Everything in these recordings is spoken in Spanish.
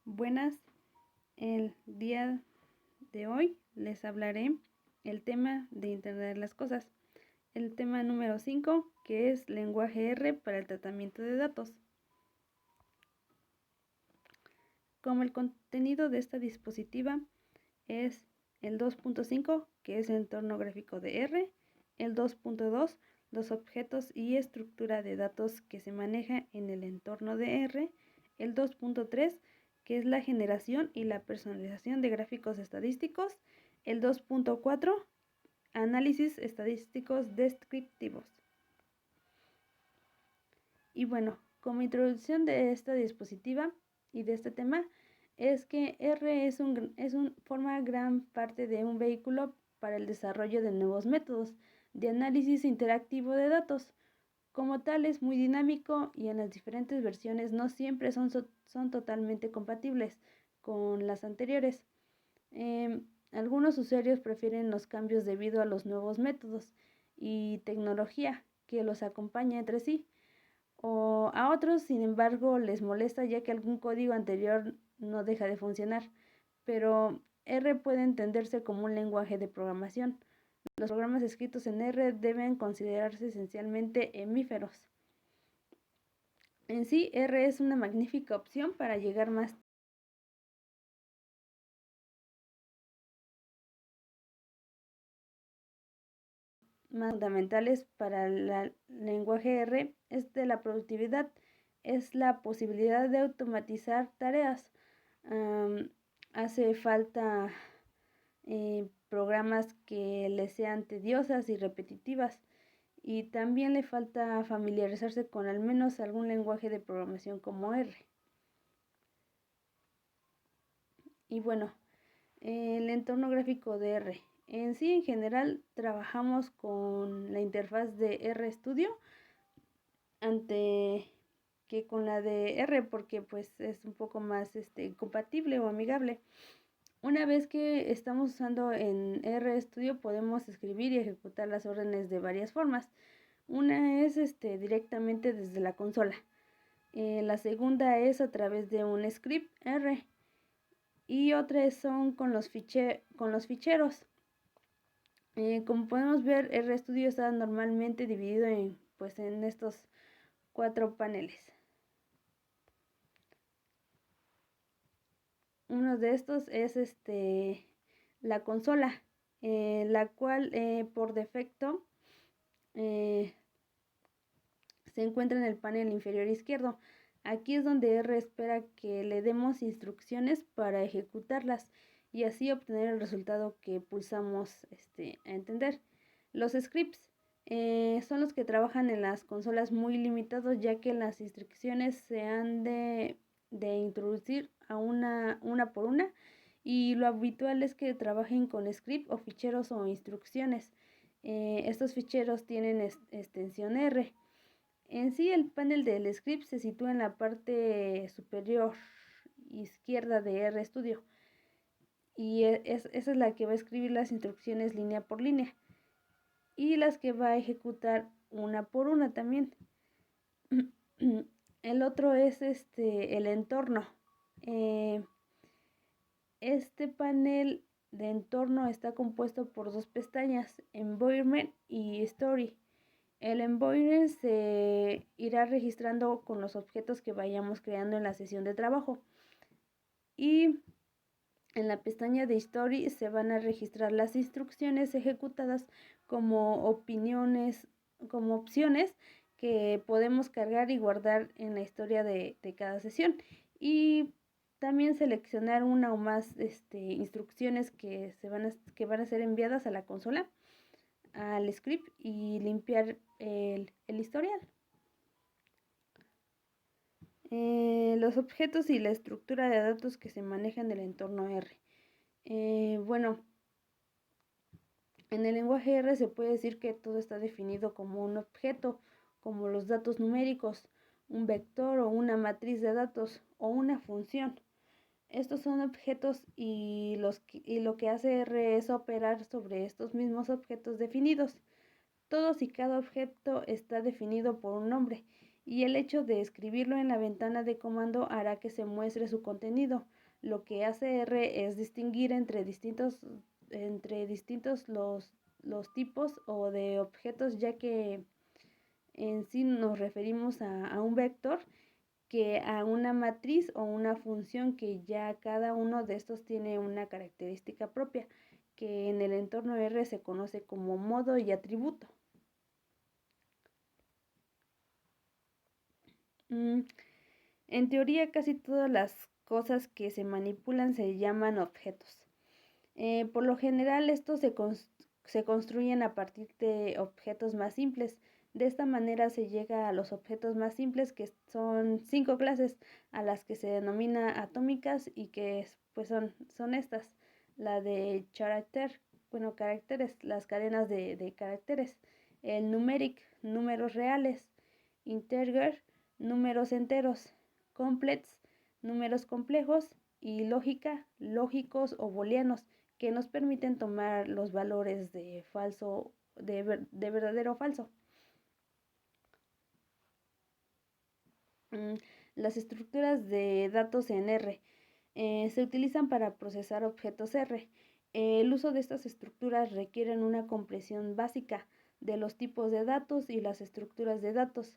Buenas, el día de hoy les hablaré el tema de Internet de las Cosas. El tema número 5, que es lenguaje R para el tratamiento de datos. Como el contenido de esta dispositiva es el 2.5, que es el entorno gráfico de R, el 2.2, los objetos y estructura de datos que se maneja en el entorno de R, el 2.3, que es la generación y la personalización de gráficos estadísticos, el 2.4, análisis estadísticos descriptivos. Y bueno, como introducción de esta dispositiva y de este tema, es que R forma gran parte de un vehículo para el desarrollo de nuevos métodos de análisis interactivo de datos. Como tal, es muy dinámico y en las diferentes versiones no siempre son totalmente compatibles con las anteriores. Algunos usuarios prefieren los cambios debido a los nuevos métodos y tecnología que los acompaña entre sí. O a otros, sin embargo, les molesta ya que algún código anterior no deja de funcionar. Pero R puede entenderse como un lenguaje de programación. Los programas escritos en R deben considerarse esencialmente hemíferos. En sí, R es una magnífica opción para llegar más fundamentales para el lenguaje R es de la productividad, es la posibilidad de automatizar tareas. Hace falta programas que les sean tediosas y repetitivas, y también le falta familiarizarse con al menos algún lenguaje de programación como R. Y bueno, el entorno gráfico de R. En sí, en general, trabajamos con la interfaz de RStudio ante que con la de R, porque pues es un poco más compatible o amigable. Una vez que estamos usando en RStudio, podemos escribir y ejecutar las órdenes de varias formas. Una es directamente desde la consola. La segunda es a través de un script R. Y otras son con los ficheros. Como podemos ver, RStudio está normalmente dividido en estos 4 paneles. Uno de estos es la consola, la cual por defecto se encuentra en el panel inferior izquierdo. Aquí es donde R espera que le demos instrucciones para ejecutarlas y así obtener el resultado que pulsamos a entender. Los scripts son los que trabajan en las consolas muy limitados, ya que las instrucciones se han de introducir a una por una, y lo habitual es que trabajen con script o ficheros o instrucciones. Estos ficheros tienen extensión R. En sí, el panel del script se sitúa en la parte superior izquierda de RStudio, y esa es la que va a escribir las instrucciones línea por línea y las que va a ejecutar una por una también. El otro es el entorno. Este panel de entorno está compuesto por 2 pestañas, Environment y Story. El environment se irá registrando con los objetos que vayamos creando en la sesión de trabajo, y en la pestaña de Story se van a registrar las instrucciones ejecutadas como opciones que podemos cargar y guardar en la historia de cada sesión, y también seleccionar una o más instrucciones que van a ser enviadas a la consola, al script, y limpiar el historial. Los objetos y la estructura de datos que se manejan en el entorno R. Bueno, en el lenguaje R se puede decir que todo está definido como un objeto, como los datos numéricos, un vector o una matriz de datos o una función. Estos son objetos y lo que hace R es operar sobre estos mismos objetos definidos. Todos y cada objeto está definido por un nombre, y el hecho de escribirlo en la ventana de comando hará que se muestre su contenido. Lo que hace R es distinguir entre distintos los tipos o de objetos, ya que en sí nos referimos a un vector que a una matriz o una función, que ya cada uno de estos tiene una característica propia, que en el entorno R se conoce como modo y atributo. En teoría, casi todas las cosas que se manipulan se llaman objetos. Por lo general, estos se construyen a partir de objetos más simples. De esta manera se llega a los objetos más simples, que son 5 clases, a las que se denomina atómicas, y que pues son estas: la de caracteres, las cadenas de caracteres; el numeric, números reales; integer, números enteros; complex, números complejos; y lógica, lógicos o booleanos, que nos permiten tomar los valores de verdadero o falso. Las estructuras de datos en R se utilizan para procesar objetos R. El uso de estas estructuras requieren una comprensión básica de los tipos de datos y las estructuras de datos.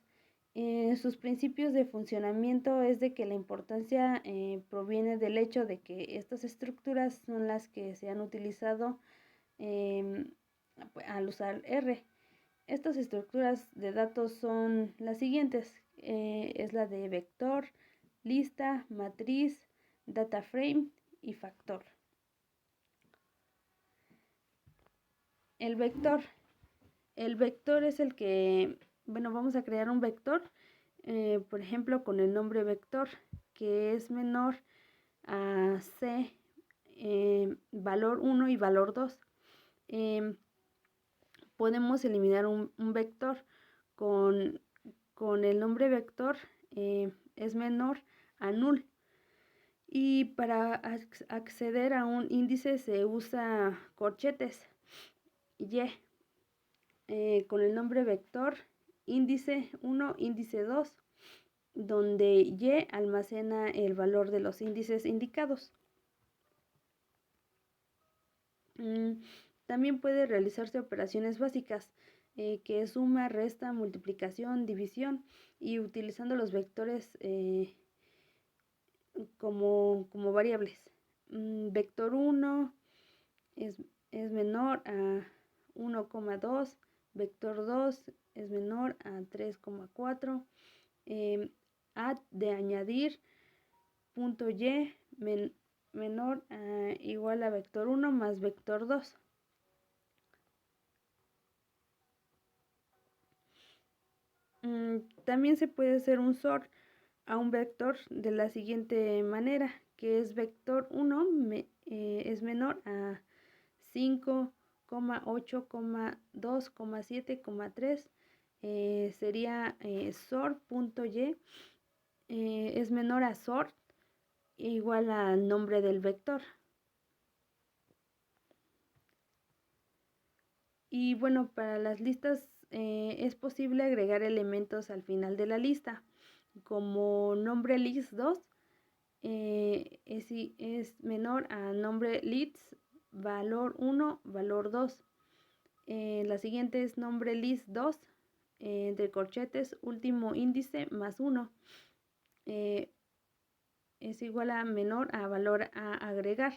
Sus principios de funcionamiento es de que la importancia proviene del hecho de que estas estructuras son las que se han utilizado al usar R. Estas estructuras de datos son las siguientes: es la de vector, lista, matriz, data frame y factor. El vector. El vector es el que, vamos a crear un vector, por ejemplo, con el nombre vector, que es menor a C, valor 1 y valor 2. Podemos eliminar un vector con el nombre vector es menor a null. Y para acceder a un índice se usa corchetes Y, con el nombre vector índice 1, índice 2, donde Y almacena el valor de los índices indicados. También puede realizarse operaciones básicas, que es suma, resta, multiplicación, división, y utilizando los vectores como variables. Vector 1 es menor a 1,2, vector 2 es menor a 3,4, add de añadir, punto Y menor a igual a vector 1 más vector 2. También se puede hacer un sort a un vector de la siguiente manera, que es vector 1 es menor a 5, 8, 2, 7, 3, sería sort.y es menor a sort igual al nombre del vector. Y bueno, para las listas es posible agregar elementos al final de la lista, como nombre list2 es menor a nombre lists valor 1, valor 2. La siguiente es nombre list2 entre corchetes último índice más 1. Es igual a menor a valor a agregar.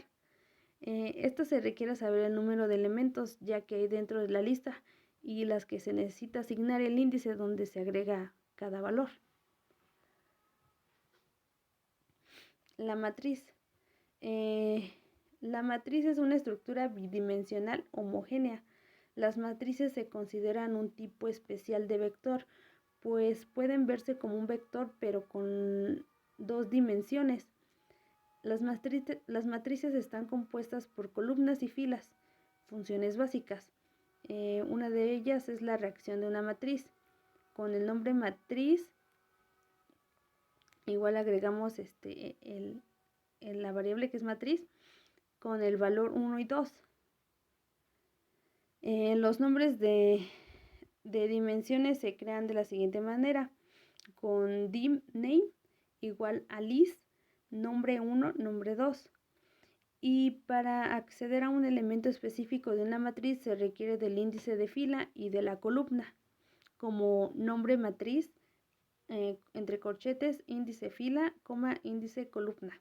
Esto se requiere saber el número de elementos ya que hay dentro de la lista, y las que se necesita asignar el índice donde se agrega cada valor. La matriz. La matriz es una estructura bidimensional homogénea. Las matrices se consideran un tipo especial de vector, pues pueden verse como un vector pero con 2 dimensiones. Las matrices están compuestas por columnas y filas, funciones básicas. Una de ellas es la reacción de una matriz. Con el nombre matriz igual agregamos la variable que es matriz con el valor 1 y 2. Los nombres de dimensiones se crean de la siguiente manera: con div name igual a list nombre 1, nombre 2. Y para acceder a un elemento específico de una matriz se requiere del índice de fila y de la columna, como nombre matriz, entre corchetes, índice fila, coma, índice columna.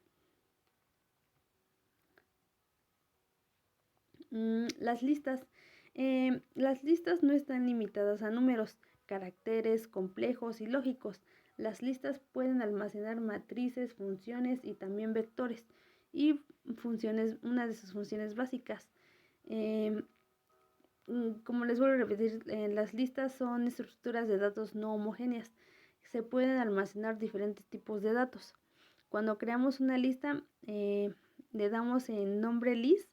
Las listas. Las listas no están limitadas a números, caracteres complejos y lógicos. Las listas pueden almacenar matrices, funciones y también vectores y funciones, una de sus funciones básicas. Como les vuelvo a repetir, las listas son estructuras de datos no homogéneas. Se pueden almacenar diferentes tipos de datos. Cuando creamos una lista, le damos en nombre list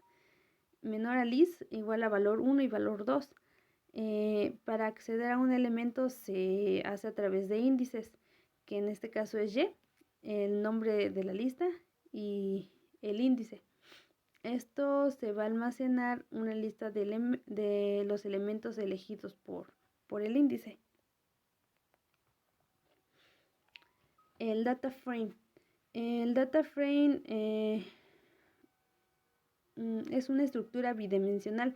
menor a list igual a valor 1 y valor 2. Para acceder a un elemento se hace a través de índices, que en este caso es y, el nombre de la lista y el índice. Esto se va a almacenar una lista de los elementos elegidos por el índice. El data frame. El data frame es una estructura bidimensional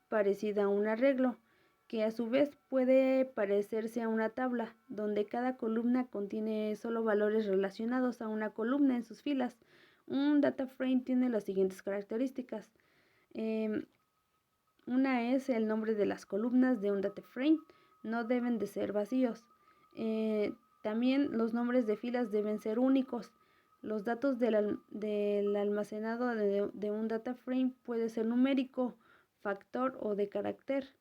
parecida a un arreglo, que a su vez puede parecerse a una tabla, donde cada columna contiene solo valores relacionados a una columna en sus filas. Un data frame tiene las siguientes características. Una es el nombre de las columnas de un data frame, no deben de ser vacíos. También los nombres de filas deben ser únicos. Los datos del almacenado de un data frame puede ser numérico, factor o de carácter.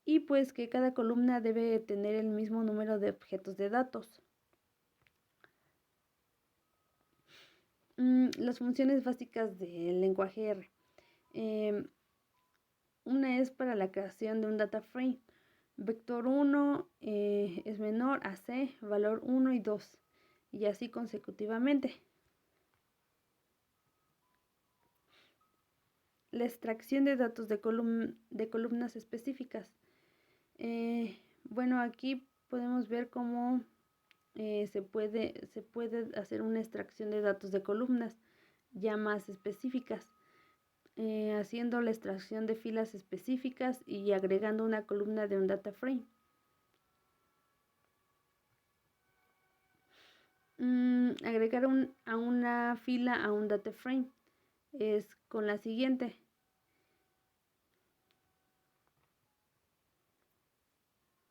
Y pues que cada columna debe tener el mismo número de objetos de datos. Las funciones básicas del lenguaje R. Una es para la creación de un data frame. Vector 1 es menor a C, valor 1 y 2, y así consecutivamente. La extracción de datos de columnas específicas. Bueno, aquí podemos ver cómo se puede hacer una extracción de datos de columnas ya más específicas, haciendo la extracción de filas específicas y agregando una columna de un data frame. Agregar a una fila a un data frame es con la siguiente.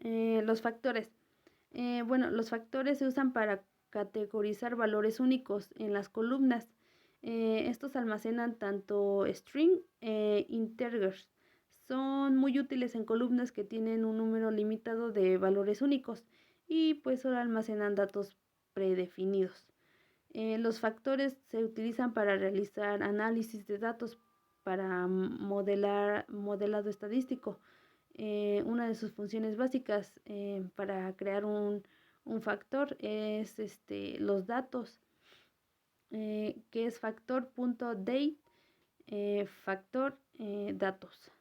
Los factores. Bueno, los factores se usan para categorizar valores únicos en las columnas. Estos almacenan tanto string e integers. Son muy útiles en columnas que tienen un número limitado de valores únicos y pues solo almacenan datos predefinidos. Los factores se utilizan para realizar análisis de datos para modelado estadístico. Una de sus funciones básicas para crear un factor es los datos, que es factor.date, factor datos.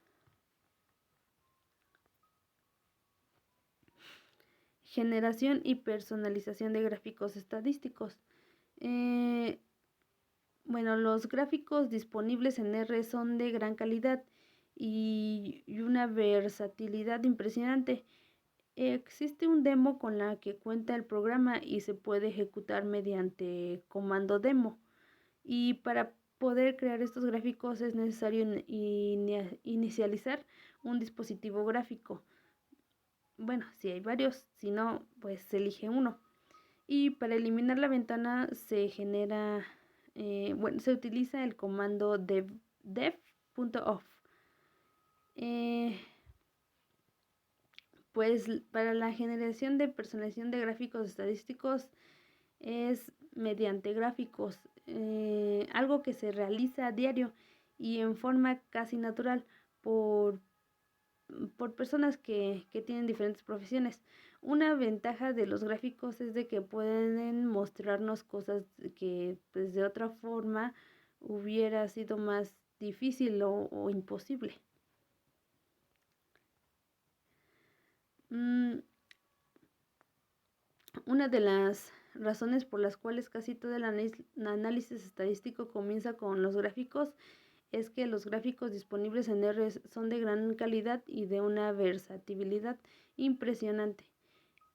Generación y personalización de gráficos estadísticos. Bueno, los gráficos disponibles en R son de gran calidad y una versatilidad impresionante. Existe un demo con la que cuenta el programa y se puede ejecutar mediante comando demo. Y para poder crear estos gráficos es necesario inicializar un dispositivo gráfico. Bueno, si hay varios, si no, pues se elige uno. Y para eliminar la ventana se genera, se utiliza el comando dev.off. Pues para la generación de personalización de gráficos estadísticos es mediante gráficos, algo que se realiza a diario y en forma casi natural por personas que tienen diferentes profesiones. Una ventaja de los gráficos es de que pueden mostrarnos cosas que pues, de otra forma hubiera sido más difícil o imposible. Una de las razones por las cuales casi todo el análisis estadístico comienza con los gráficos es que los gráficos disponibles en R son de gran calidad y de una versatilidad impresionante.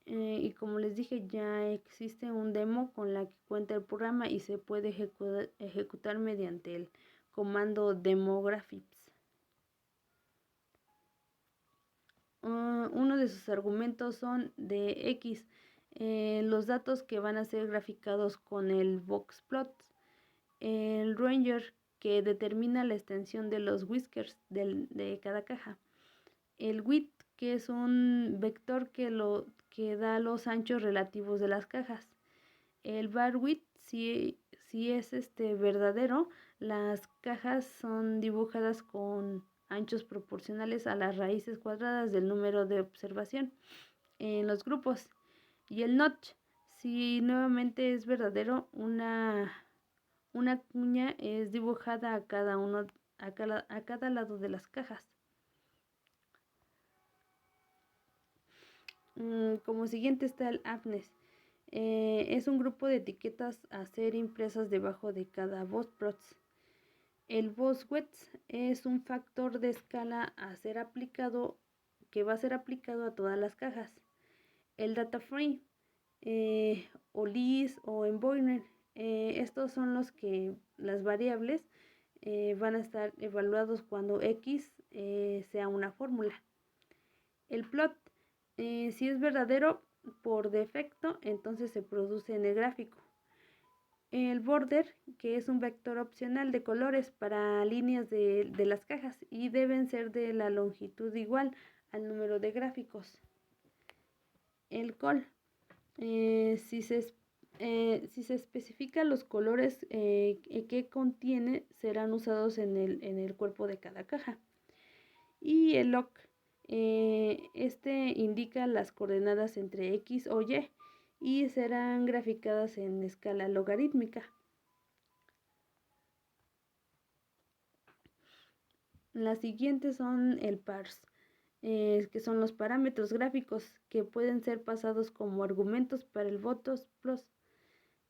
Y como les dije, ya existe un demo con la que cuenta el programa y se puede ejecutar mediante el comando demographics. Uno de sus argumentos son de X, los datos que van a ser graficados con el boxplot, el ranger que determina la extensión de los whiskers de cada caja, el width que es un vector que da los anchos relativos de las cajas, el bar width si es verdadero, las cajas son dibujadas con anchos proporcionales a las raíces cuadradas del número de observación en los grupos, y el notch si nuevamente es verdadero, una cuña es dibujada a cada lado de las cajas. Como siguiente está el APNES. Es un grupo de etiquetas a ser impresas debajo de cada boxplot. El box-width es un factor de escala que va a ser aplicado a todas las cajas. El data frame, o list o envoyer, estos son las variables van a estar evaluados cuando X sea una fórmula. El plot, si es verdadero por defecto, entonces se produce en el gráfico. El border, que es un vector opcional de colores para líneas de las cajas y deben ser de la longitud igual al número de gráficos. El col, si se especifica los colores que contiene, serán usados en el cuerpo de cada caja. Y el log, indica las coordenadas entre X o Y serán graficadas en escala logarítmica. Las siguientes son el parse, que son los parámetros gráficos que pueden ser pasados como argumentos para el votos plus.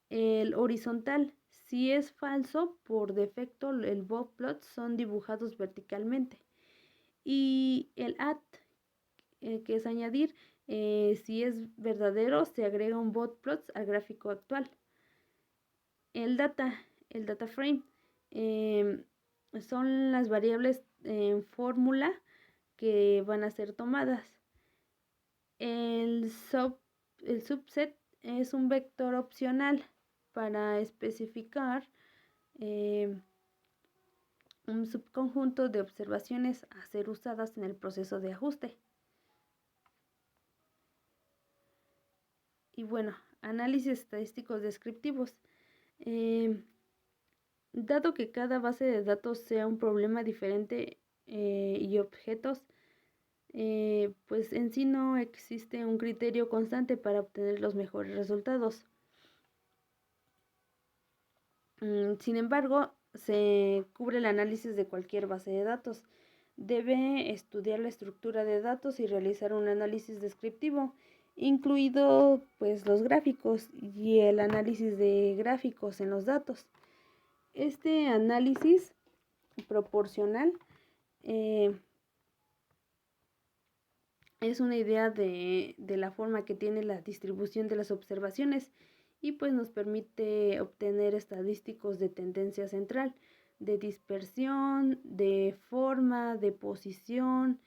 El horizontal, si es falso, por defecto el botplot son dibujados verticalmente. Y el add, que es añadir, si es verdadero, se agrega un botplot al gráfico actual. El data frame, son las variables en fórmula que van a ser tomadas. El subset es un vector opcional para especificar un subconjunto de observaciones a ser usadas en el proceso de ajuste. Y bueno, análisis estadísticos descriptivos. Dado que cada base de datos sea un problema diferente y objetos, pues en sí no existe un criterio constante para obtener los mejores resultados. Sin embargo, se cubre el análisis de cualquier base de datos. Debe estudiar la estructura de datos y realizar un análisis descriptivo, incluido pues los gráficos y el análisis de gráficos en los datos. Este análisis proporcional es una idea de la forma que tiene la distribución de las observaciones y pues nos permite obtener estadísticos de tendencia central, de dispersión, de forma, de posición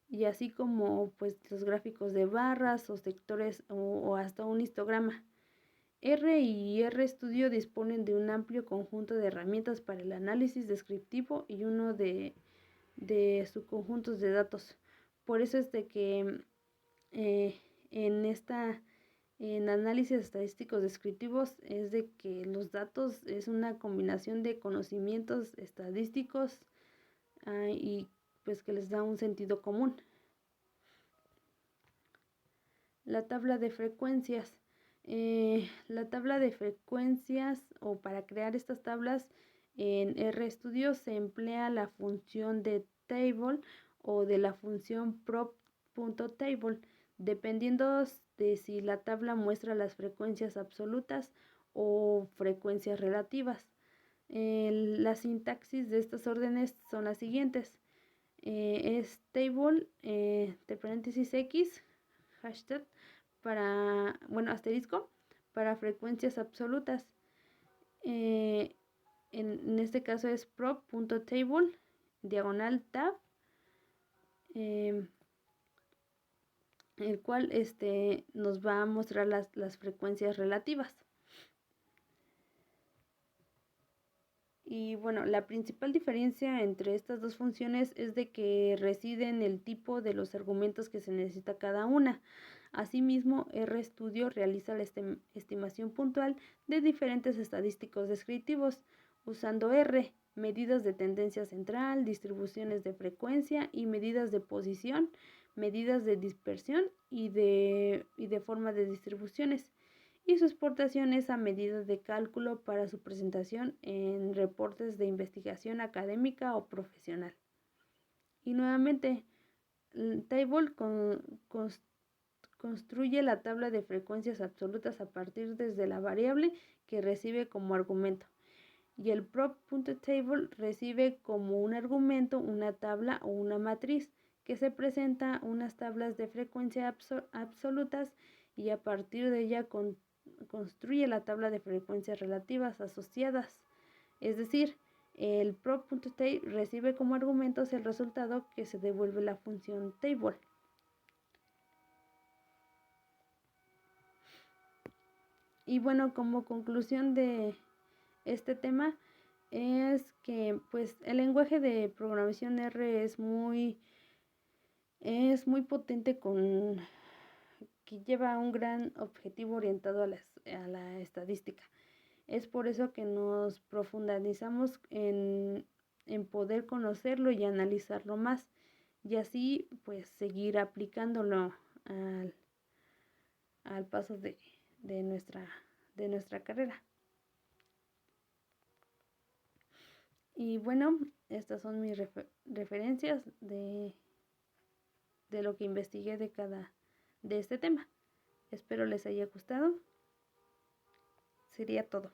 y así como pues los gráficos de barras o sectores o hasta un histograma. R y RStudio disponen de un amplio conjunto de herramientas para el análisis descriptivo y uno de subconjuntos de datos. Por eso es de que en análisis estadísticos descriptivos es de que los datos es una combinación de conocimientos estadísticos y pues que les da un sentido común. La tabla de frecuencias. La tabla de frecuencias o para crear estas tablas en RStudio se emplea la función de table o de la función prop.table dependiendo de si la tabla muestra las frecuencias absolutas o frecuencias relativas. La sintaxis de estas órdenes son las siguientes. Es table, entre paréntesis X, hashtag, asterisco, para frecuencias absolutas. En este caso es prop.table, diagonal tab, el cual nos va a mostrar las frecuencias relativas. Y bueno, la principal diferencia entre estas dos funciones es de que reside en el tipo de los argumentos que se necesita cada una. Asimismo, RStudio realiza la estimación puntual de diferentes estadísticos descriptivos usando R, medidas de tendencia central, distribuciones de frecuencia y medidas de posición, medidas de dispersión y de forma de distribuciones, y su exportación es a medida de cálculo para su presentación en reportes de investigación académica o profesional. Y nuevamente, Table construye la tabla de frecuencias absolutas a partir desde la variable que recibe como argumento. Y el prop.table recibe como un argumento una tabla o una matriz que se presenta unas tablas de frecuencia absolutas, y a partir de ella construye la tabla de frecuencias relativas asociadas. Es decir, el prop.table recibe como argumentos el resultado que se devuelve la función table. Y bueno, como conclusión de este tema es que pues el lenguaje de programación R es muy potente, que lleva un gran objetivo orientado a la estadística. Es por eso que nos profundizamos en poder conocerlo y analizarlo más, y así pues seguir aplicándolo al paso de nuestra carrera. Y bueno, estas son mis referencias de lo que investigué de este tema. Espero les haya gustado. Sería todo.